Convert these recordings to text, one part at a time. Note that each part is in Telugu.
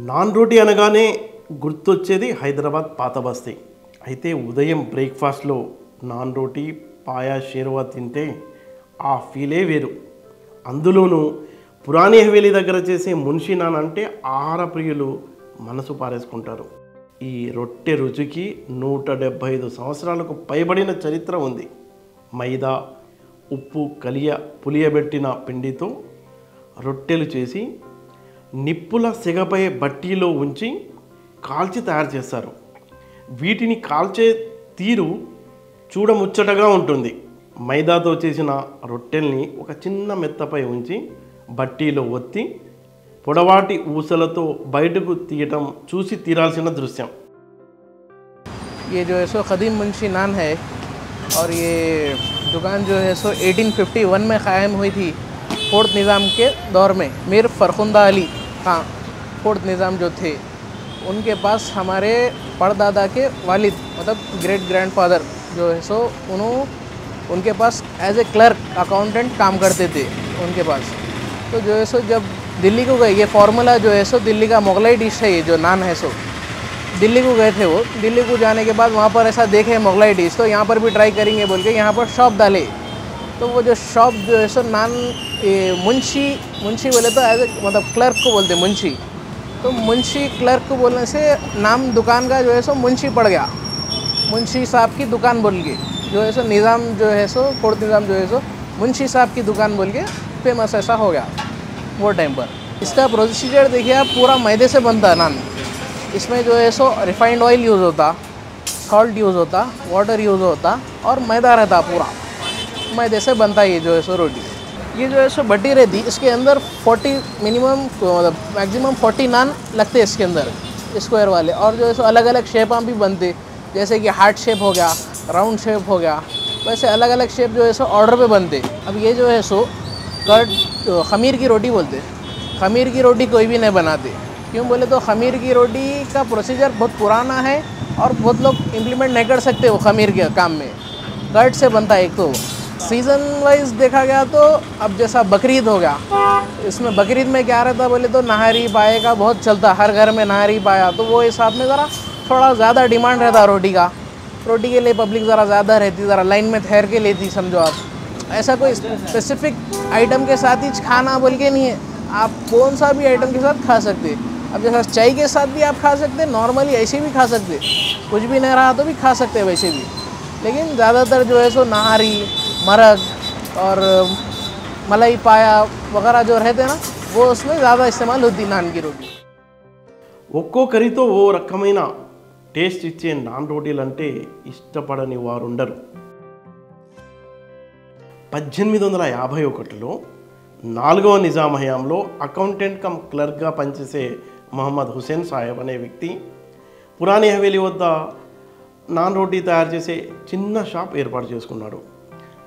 నాన్ రోటీ అనగానే గుర్తొచ్చేది హైదరాబాద్ పాత బస్తీ. అయితే ఉదయం బ్రేక్ఫాస్ట్లో నాన్ రోటీ పాయా షేర్వా తింటే ఆ ఫీలే వేరు. అందులోనూ పురాణి హవేలీ దగ్గర చేసే మున్షీ నాన్ అంటే ఆహార ప్రియులు మనసు పారేసుకుంటారు. ఈ రొట్టె రుచికి 175 సంవత్సరాలకు పైబడిన చరిత్ర ఉంది. మైదా, ఉప్పు పులియబెట్టిన పిండితో రొట్టెలు చేసి నిప్పుల సెగపై బట్టీలో ఉంచి కాల్చి తయారు చేస్తారు. వీటిని కాల్చే తీరు చూడముచ్చటగా ఉంటుంది. మైదాతో చేసిన రొట్టెల్ని ఒక చిన్న మెత్తపై ఉంచి బట్టీలో ఒత్తి పొడవాటి ఊసలతో బయటకు తీయటం చూసి తీరాల్సిన దృశ్యం. ये जो है सो क़दीम मुंशी नान है और ये दुकान जो है सो 1851 में क़ायम हुई थी फोर्थ निज़ाम के दौर में। मीर फ़रखुंदा अली खां फोर्थ निज़ाम जो थे उनके पास हमारे परदादा के वालिद मतलब ग्रेट ग्रैंडफादर जो है सो उनके पास एज ए क्लर्क अकाउंटेंट काम करते थे उनके पास। तो जो है सो जब दिल्ली को गए, ये फार्मूला जो है सो दिल्ली का मुगलाई डिश है, ये जो नान है सो दिल्ली को गए थे वो। दिल्ली को जाने के बाद वहाँ पर ऐसा देखे मुगलाई डिश तो यहाँ पर भी ट्राई करेंगे बोल के यहाँ पर शॉप डाले। तो वो जो शॉप जो है सो नान मुंशी बोले तो एज ए मतलब क्लर्क को बोलते मुंशी। तो मुंशी क्लर्क को बोलने से नाम दुकान का जो है सो मुंशी पड़ गया, मुंशी साहब की दुकान बोल के। जो है सो निज़ाम जो है सो फोर्थ निज़ाम जो है सो मुंशी साहब की दुकान बोल के फेमस ऐसा हो गया वो टाइम पर। इसका प्रोसीजर देखिए आप, पूरा मैदे से बनता है नान। इसमें जो है सो रिफाइंड ऑयल यूज़ होता, सॉल्ट यूज़ होता, वाटर यूज़ होता और मैदा रहता, पूरा मैदे से बनता है ये जो है सो रोटी। ये जो है सो बटी रहती, इसके अंदर 40 मिनिमम मैक्सिमम 40 नान लगते इसके अंदर स्क्वायर वाले। और जो है सो अलग अलग शेप भी बनते, जैसे कि हार्ट शेप हो गया, राउंड शेप हो गया, वैसे अलग अलग शेप जो है सो ऑर्डर पे बनते। अब ये जो है सो कर्ड खमीर की रोटी बोलते। खमीर की रोटी कोई भी नहीं बनाते, क्यों बोले तो खमीर की रोटी का प्रोसीजर बहुत पुराना है और बहुत लोग इम्प्लीमेंट नहीं कर सकते वो खमीर के काम में। कर्ड से बनता है। एक तो सीज़न वाइज देखा गया तो अब जैसा बकरीद हो गया, इसमें बकरीद में क्या रहता बोले तो नहारी पाए का बहुत चलता, हर घर में नहारी पाया। तो वो हिसाब में ज़रा थोड़ा ज़्यादा डिमांड रहता रोटी का, रोटी के लिए पब्लिक ज़रा ज़्यादा रहती, ज़रा लाइन में ठहर के लेती समझो आप। ऐसा कोई स्पेसिफिक आइटम के साथ ही खाना बोल के नहीं है, आप कौन सा भी आइटम के साथ खा सकते। अब जैसा चाय के साथ भी आप खा सकते, नॉर्मली ऐसे भी खा सकते, कुछ भी नहीं रहा तो भी खा सकते वैसे भी। लेकिन ज़्यादातर जो है सो नहारी, मरग और मलाई पाया वगैरह जो रहते हैं ना, वो उसमें ज़्यादा इस्तेमाल होती नान की रोटी। ఒక్కో కర్రీతో ఓ రకమైన టేస్ట్ ఇచ్చే నాన్ రోటీలు అంటే ఇష్టపడని వారు ఉండరు. 1851లో 4వ నిజాం హయాంలో అకౌంటెంట్ కమ్ క్లర్క్గా పనిచేసే మహమ్మద్ హుసేన్ సాహెబ్ అనే వ్యక్తి పురాణి హవేలీ వద్ద నాన్ రోటీ తయారు చేసే చిన్న షాప్ ఏర్పాటు చేసుకున్నాడు.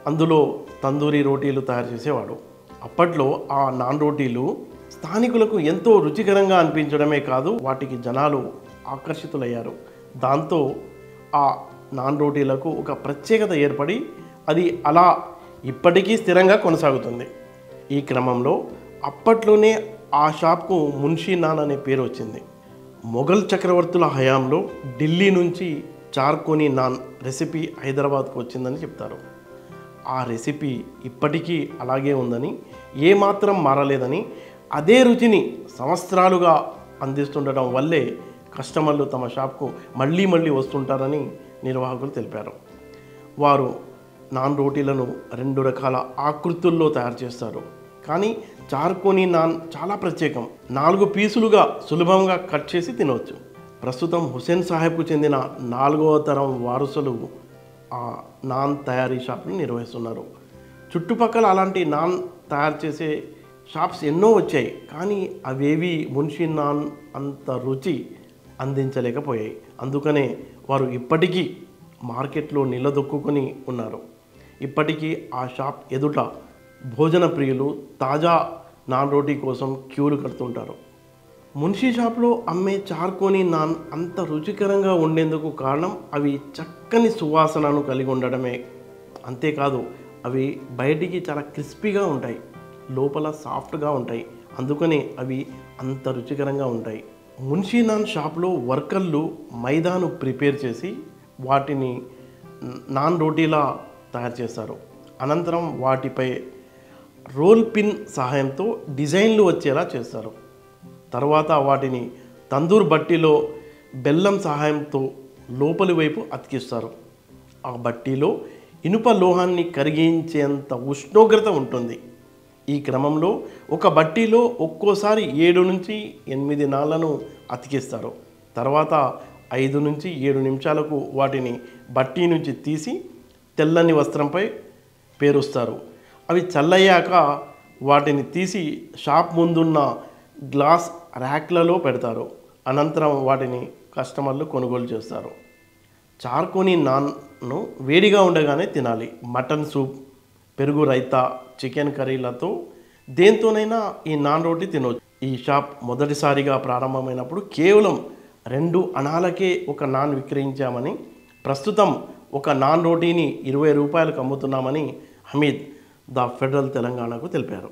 అందులో తందూరి రోటీలు తయారు చేసేవాడు. అప్పట్లో ఆ నాన్ రోటీలు స్థానికులకు ఎంతో రుచికరంగా అనిపించడమే కాదు, వాటికి జనాలు ఆకర్షితులయ్యారు. దాంతో ఆ నాన్ రోటీలకు ఒక ప్రత్యేకత ఏర్పడి అది అలా ఇప్పటికీ స్థిరంగా కొనసాగుతుంది. ఈ క్రమంలో అప్పట్లోనే ఆ షాప్కు మున్షీ నాన్ అనే పేరు వచ్చింది. మొఘల్ చక్రవర్తుల హయాంలో ఢిల్లీ నుంచి చార్కోనీ నాన్ రెసిపీ హైదరాబాద్కు వచ్చిందని చెప్తారు. ఆ రెసిపీ ఇప్పటికీ అలాగే ఉందని, ఏమాత్రం మారలేదని, అదే రుచిని సంవత్సరాలుగా అందిస్తుండటం వల్లే కస్టమర్లు తమ షాప్కు మళ్ళీ మళ్ళీ వస్తుంటారని నిర్వాహకులు తెలిపారు. వారు నాన్ రోటీలను 2 రకాల ఆకృతుల్లో తయారు చేస్తారు. కానీ చార్కోనీ నాన్ చాలా ప్రత్యేకం. 4 పీసులుగా సులభంగా కట్ చేసి తినవచ్చు. ప్రస్తుతం హుసేన్ సాహెబ్కు చెందిన 4వ తరం వారసులు ఆ నాన్ తయారీ షాప్ను నిర్వహిస్తున్నారు. చుట్టుపక్కల అలాంటి నాన్ తయారు చేసే షాప్స్ ఎన్నో వచ్చాయి, కానీ అవేవి మున్షీ నాన్ అంత రుచి అందించలేకపోయాయి. అందుకనే వారు ఇప్పటికీ మార్కెట్లో నిలదొక్కుని ఉన్నారు. ఇప్పటికీ ఆ షాప్ ఎదుట భోజన ప్రియులు తాజా నాన్ రోటీ కోసం క్యూలు కడుతుంటారు. మున్షీ షాప్లో అమ్మే చార్కోనీ నాన్ అంత రుచికరంగా ఉండేందుకు కారణం అవి చక్కని సువాసనను కలిగి ఉండడమే. అంతేకాదు అవి బయటికి చాలా క్రిస్పీగా ఉంటాయి, లోపల సాఫ్ట్గా ఉంటాయి. అందుకనే అవి అంత రుచికరంగా ఉంటాయి. మున్షీ నాన్ షాప్లో వర్కర్లు మైదాను ప్రిపేర్ చేసి వాటిని నాన్ రోటీలా తయారు చేస్తారు. అనంతరం వాటిపై రోల్ పిన్ సహాయంతో డిజైన్లు వచ్చేలా చేస్తారు. తర్వాత వాటిని తందూర్ బట్టీలో బెల్లం సహాయంతో లోపలి వైపు అతికిస్తారు. ఆ బట్టీలో ఇనుప లోహాన్ని కరిగించేంత ఉష్ణోగ్రత ఉంటుంది. ఈ క్రమంలో ఒక బట్టీలో ఒక్కోసారి 7 నుంచి 8 నాళ్లను అతికిస్తారు. తర్వాత 5 నుంచి 7 నిమిషాలకు వాటిని బట్టీ నుంచి తీసి తెల్లని వస్త్రంపై పేరుస్తారు. అవి చల్లయ్యాక వాటిని తీసి షాప్ ముందున్న గ్లాస్ ర్యాక్లలో పెడతారు. అనంతరం వాటిని కస్టమర్లు కొనుగోలు చేస్తారు. చార్కోనీ నాన్ను వేడిగా ఉండగానే తినాలి. మటన్ సూప్, పెరుగు రైతా, చికెన్ కర్రీలతో దేంతోనైనా ఈ నాన్ రోటీ తినవచ్చు. ఈ షాప్ మొదటిసారిగా ప్రారంభమైనప్పుడు కేవలం 2 అనాలకే ఒక నాన్ విక్రయించామని, ప్రస్తుతం ఒక నాన్ రోటీని 20 రూపాయలకు అమ్ముతున్నామని హమీద్ ద ఫెడరల్ తెలంగాణకు తెలిపారు.